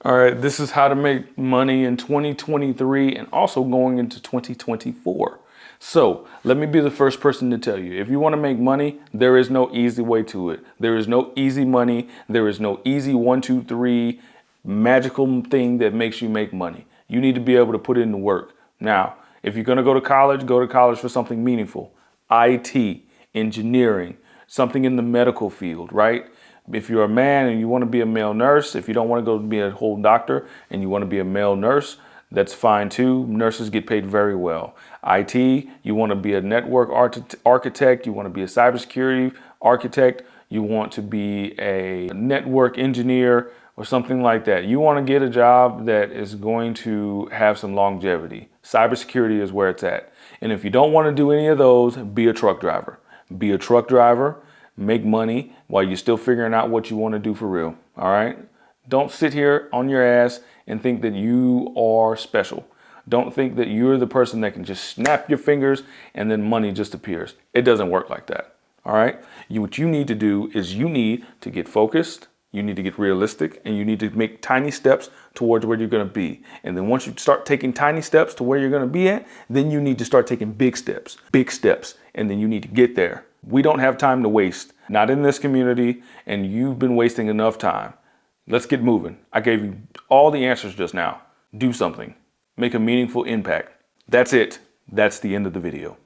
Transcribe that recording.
All right, this is how to make money in 2023 and also going into 2024. So let me be the first person to tell you, if you want to make money, there is no easy way to it. There is no easy money. There is no easy 1, 2, 3 magical thing that makes you make money. You need to be able to put in the work. Now, if you're going to go to college for something meaningful, IT, engineering, something in the medical field, right? If you're a man and you want to be a male nurse, if you don't want to go be a whole doctor and you want to be a male nurse, that's fine too. Nurses get paid very well. IT, you want to be a network architect, you want to be a cybersecurity architect, you want to be a network engineer or something like that. You want to get a job that is going to have some longevity. Cybersecurity is where it's at. And if you don't want to do any of those, be a truck driver. Be a truck driver. Make money while you're still figuring out what you want to do for real. All right. Don't sit here on your ass and think that you are special. Don't think that you're the person that can just snap your fingers and then money just appears. It doesn't work like that. All right. What you need to do is you need to get focused. You need to get realistic and you need to make tiny steps towards where you're going to be. And then once you start taking tiny steps to where you're going to be at, then you need to start taking big steps, and then you need to get there. We don't have time to waste, not in this community, and you've been wasting enough time. Let's get moving. I gave you all the answers just now. Do something. Make a meaningful impact. That's it. That's the end of the video.